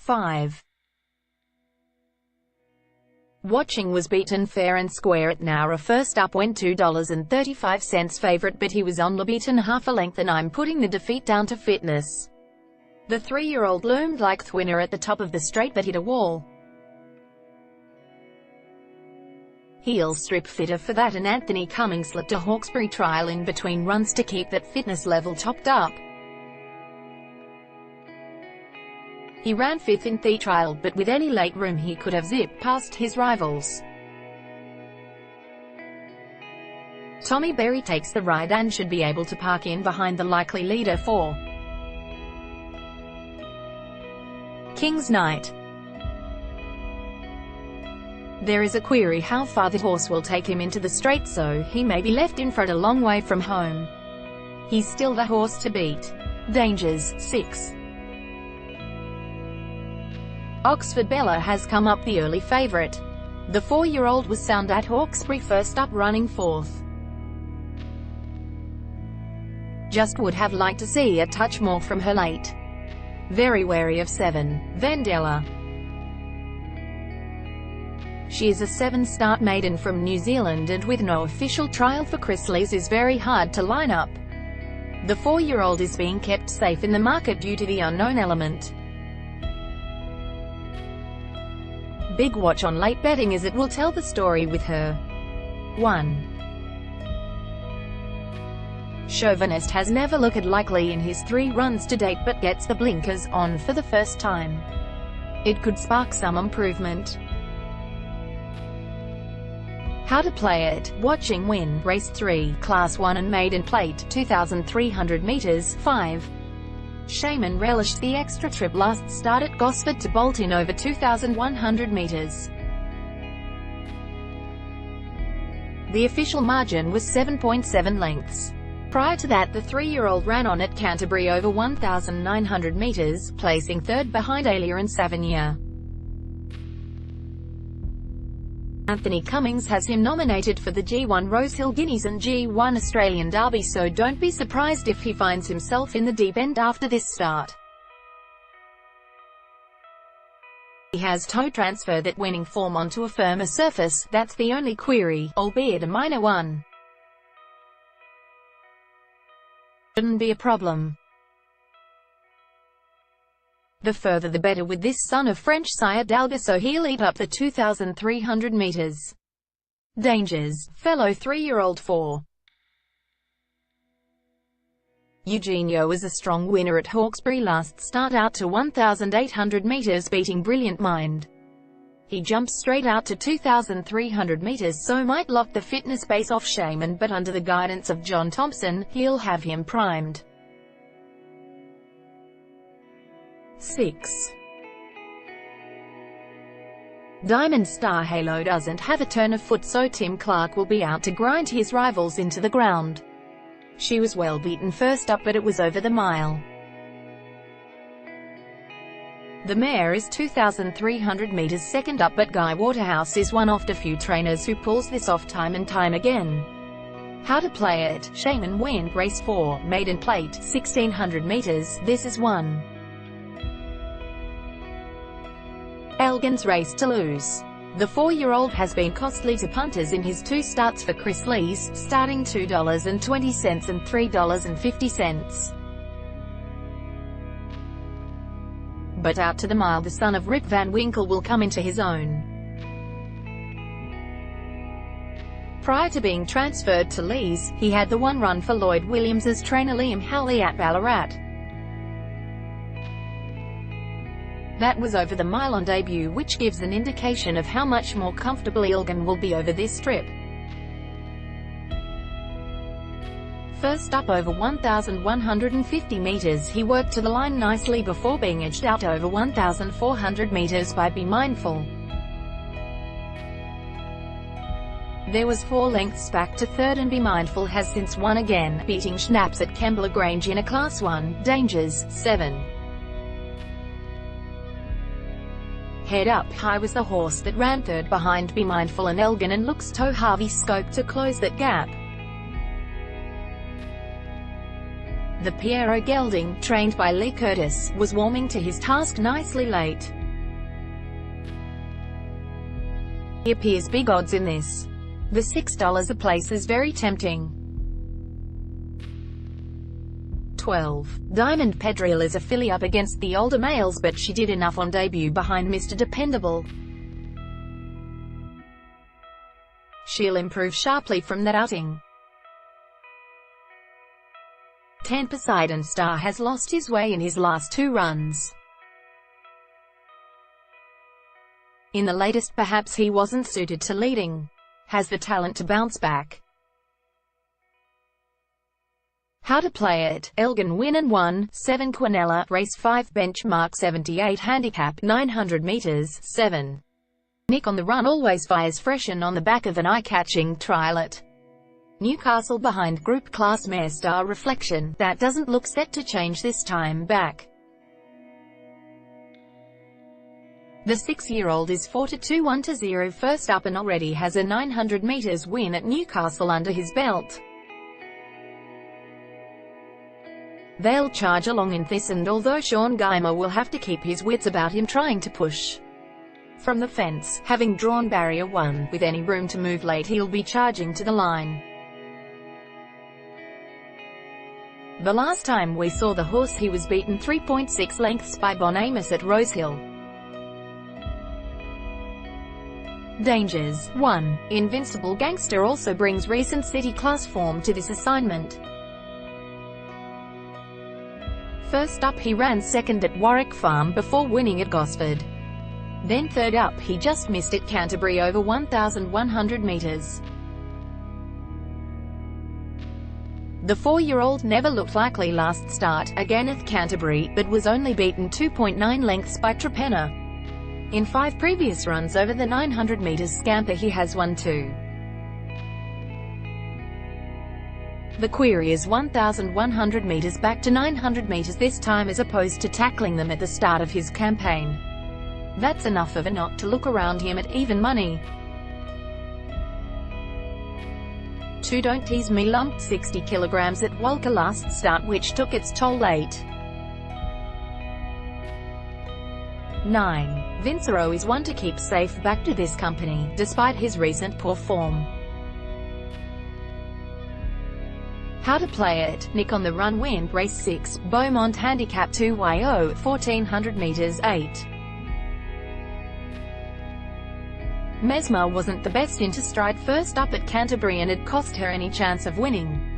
5. Watching was beaten fair and square at Nowra. First up went $2.35 favorite, but he was only beaten half a length, and I'm putting the defeat down to fitness. The 3-year-old loomed like thewinner at the top of the straight but hit a wall. He'll strip fitter for that, and Anthony Cummingsslipped a Hawkesbury trial in between runs to keep that fitness level topped up. He ran 5th in the trial, but with any late room he could have zipped past his rivals. Tommy Berry takes the ride and should be able to park in behind the likely leader 4. King's Knight. There is a query how far the horse will take him into the straight, so he may be left in front a long way from home. He's still the horse to beat. Dangers, 6. Oxford Bella has come up the early favourite. The 4-year-old was sound at Hawkesbury, first up running 4th. Just would have liked to see a touch more from her late. Very wary of 7, Vendella. She is a 7-start maiden from New Zealand, and with no official trial for Chrysalis is very hard to line up. The 4-year-old is being kept safe in the market due to the unknown element. Big watch on late betting, as it will tell the story with her. 1. Chauvinist has never looked likely in his 3 runs to date, but gets the blinkers on for the first time. It could spark some improvement. How to play it. Watching win, race 3, class 1 and maiden plate, 2,300 meters, 5. Shaman relished the extra trip last start at Gosford to bolt in over 2,100 meters. The official margin was 7.7 lengths. Prior to that, the 3-year-old ran on at Canterbury over 1,900 meters, placing 3rd behind Alia and Savigny. Anthony Cummings has him nominated for the G1 Rosehill Guineas and G1 Australian Derby, so don't be surprised if he finds himself in the deep end after this start. He has toe transfer that winning form onto a firmer surface, that's the only query, albeit a minor one. Shouldn't be a problem. The further the better with this son of French sire d'Alba, so he'll eat up the 2,300 meters. Dangers, fellow 3-year-old 4. Eugenio was a strong winner at Hawkesbury last start, out to 1,800 meters beating Brilliant Mind. He jumps straight out to 2,300 meters, so might lock the fitness base off Shaman, but under the guidance of John Thompson, he'll have him primed. 6. Diamond Star Halo doesn't have a turn of foot, so Tim Clark will be out to grind his rivals into the ground. She was well beaten first up, but it was over the mile. The mare is 2,300 meters second up, but Guy Waterhouse is one of the few trainers who pulls this off time and time again. How to play it. Shaman win, race 4, maiden plate, 1,600 meters, this is 1. Elgin's race to lose. The 4-year-old has been costly to punters in his 2 starts for Chrysalis, starting $2.20 and $3.50. But out to the mile, the son of Rip Van Winkle will come into his own. Prior to being transferred to Lees, he had the 1 run for Lloyd Williams's trainer Liam Howley at Ballarat. That was over the mile on debut, which gives an indication of how much more comfortable Elgin will be over this trip. First up over 1,150 meters, he worked to the line nicely before being edged out over 1,400 meters by Be Mindful. There was 4 lengths back to 3rd, and Be Mindful has since won again, beating Schnaps at Kembla Grange in a Class 1. Dangers, 7. Head Up High was the horse that ran 3rd behind Be Mindful and Elgin, and looks to Harvey Scope to close that gap. The Piero gelding, trained by Lee Curtis, was warming to his task nicely late. He appears big odds in this. The $6 a place is very tempting. 12. Diamond Pedril is a filly up against the older males, but she did enough on debut behind Mr. Dependable. She'll improve sharply from that outing. 10. Poseidon Star has lost his way in his last 2 runs. In the latest perhaps he wasn't suited to leading. Has the talent to bounce back. How to play it. Elgin win and 1, 7 Quinella, race 5 benchmark 78 handicap, 900 meters, 7. Nick on the run always fires fresh and on the back of an eye-catching trialet. Newcastle behind group class mare Star Reflection, that doesn't look set to change this time back. The 6-year-old is 4-2-1-0 first up and already has a 900 meters win at Newcastle under his belt. They'll charge along in this, and although Sean Geimer will have to keep his wits about him trying to push from the fence, having drawn barrier 1, with any room to move late he'll be charging to the line. The last time we saw the horse he was beaten 3.6 lengths by Bon Amos at Rosehill. Dangers. 1. Invincible Gangster also brings recent city class form to this assignment. First up he ran second at Warwick Farm before winning at Gosford. Then third up he just missed at Canterbury over 1,100 metres. The 4-year-old never looked likely last start, again at Canterbury, but was only beaten 2.9 lengths by Trepenna. In 5 previous runs over the 900 metres scamper he has won 2. The query is 1,100 metres back to 900 metres this time, as opposed to tackling them at the start of his campaign. That's enough of a knock to look around him at even money. 2. Don't Tease Me lumped 60 kilograms at Walker last start, which took its toll late. 9. Vincero is one to keep safe back to this company, despite his recent poor form. How to play it. Nick on the run win, race 6, Beaumont handicap 2YO, 1400 meters, 8. Mesmer wasn't the best into stride first up at Canterbury, and it cost her any chance of winning.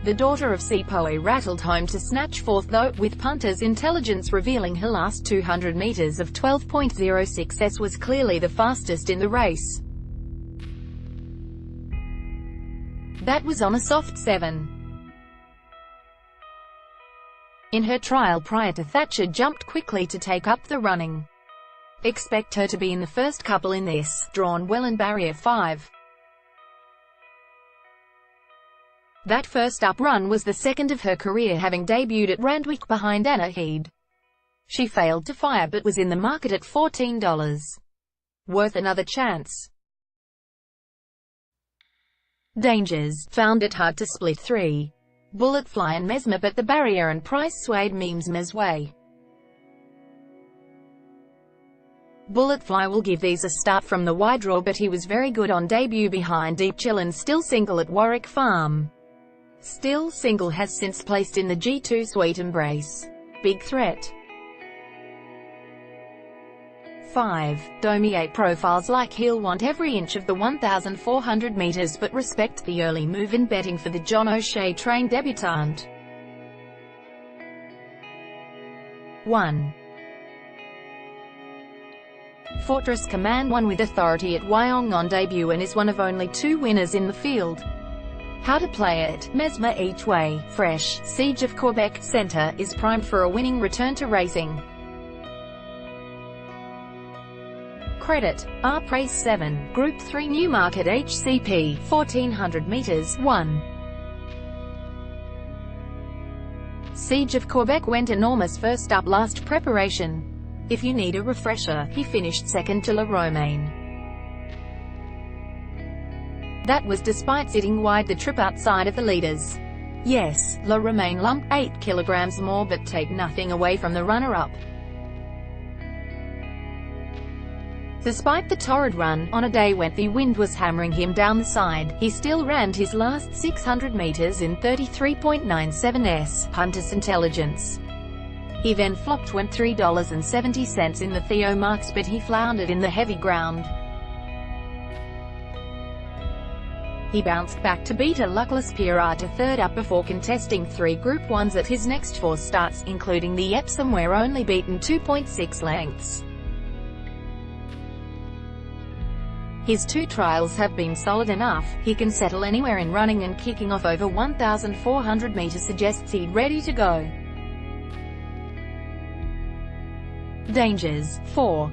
The daughter of Sepoe rattled home to snatch fourth though, with punters' intelligence revealing her last 200 meters of 12.06s was clearly the fastest in the race. That was on a soft 7. In her trial prior to Thatcher jumped quickly to take up the running. Expect her to be in the first couple in this, drawn well in barrier 5. That first up run was the second of her career, having debuted at Randwick behind Anna Heed. She failed to fire but was in the market at $14. Worth another chance. Dangers. Found it hard to split 3. Bulletfly and Mesmer, but the barrier and price swayed Memesmer's way. Bulletfly will give these a start from the wide draw, but he was very good on debut behind Deep Chill and Still Single at Warwick Farm. Still Single has since placed in the G2 Sweet Embrace. Big threat. 5. Daumier profiles like he'll want every inch of the 1,400 meters, but respect the early move in betting for the John O'Shea trained debutante. 1. Fortress Command won with authority at Wyong on debut and is one of only 2 winners in the field. How to play it. Mesmer each way, fresh. Siege of Quebec, Centre, is primed for a winning return to racing. Credit. Race 7, Group 3 Newmarket HCP, 1400 meters, 1. Siege of Quebec went enormous first up last preparation. If you need a refresher, he finished second to La Romaine. That was despite sitting wide the trip outside of the leaders. Yes, La remain lump, 8 kilograms more, but take nothing away from the runner-up. Despite the torrid run, on a day when the wind was hammering him down the side, he still ran his last 600 meters in 33.97s, Punter's intelligence. He then flopped, went $3.70 in the Theo marks, but he floundered in the heavy ground. He bounced back to beat a luckless Pirata third up before contesting 3 Group 1s at his next 4 starts, including the Epsom, where only beaten 2.6 lengths. His 2 trials have been solid enough. He can settle anywhere in running, and kicking off over 1,400 meters suggests he's ready to go. Dangers. 4.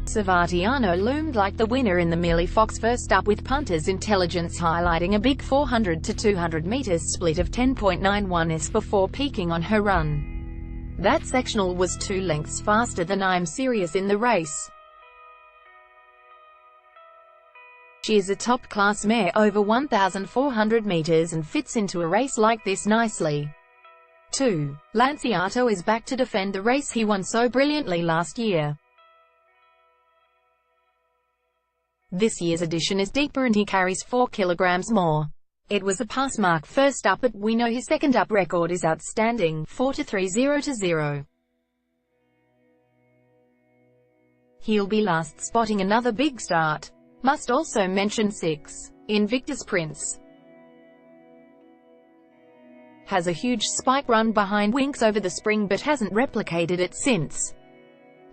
Savatiano loomed like the winner in the Millie Fox first up, with Punter's intelligence highlighting a big 400 to 200 meters split of 10.91s before peaking on her run. That sectional was 2 lengths faster than I'm Serious in the race. She is a top-class mare over 1,400 meters and fits into a race like this nicely. 2. Lanciato is back to defend the race he won so brilliantly last year. This year's edition is deeper and he carries 4 kilograms more. It was a pass mark first up, but we know his second up record is outstanding, 4-3-0-0. He'll be last, spotting another big start. Must also mention 6. Invictus Prince has a huge spike run behind Winks over the spring, but hasn't replicated it since.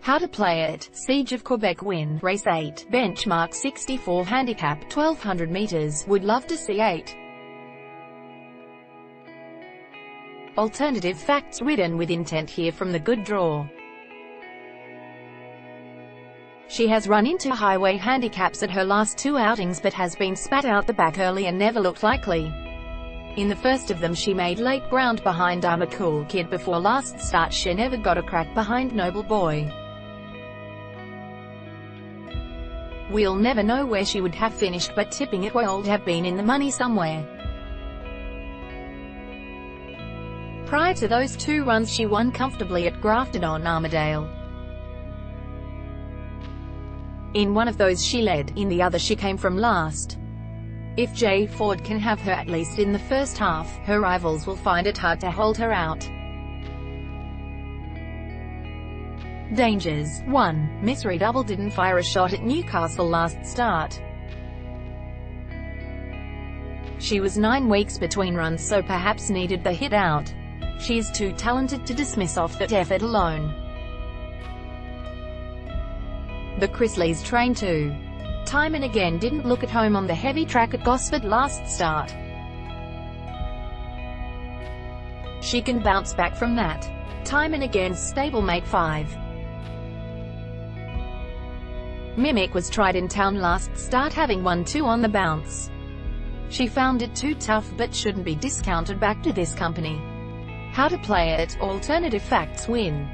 How to play it: Siege of Quebec win, race 8, benchmark 64, handicap 1,200 meters, would love to see 8. Alternative facts ridden with intent here from the good draw. She has run into highway handicaps at her last 2 outings, but has been spat out the back early and never looked likely. In the first of them she made late ground behind I'm a Cool Kid. Before last start she never got a crack behind Noble Boy. We'll never know where she would have finished, but tipping it would have been in the money somewhere. Prior to those 2 runs she won comfortably at Grafton on Armadale. In one of those she led, in the other she came from last. If Jay Ford can have her at least in the first half, her rivals will find it hard to hold her out. Dangers. 1. Miss Redouble didn't fire a shot at Newcastle last start. She was 9 weeks between runs, so perhaps needed the hit out. She is too talented to dismiss off that effort alone. The Chrisleys train too. Time and again didn't look at home on the heavy track at Gosford last start. She can bounce back from that. Time and again. Stablemate 5. Mimic was tried in town last start, having won 2 on the bounce. She found it too tough, but shouldn't be discounted back to this company. How to play it: Alternative facts win.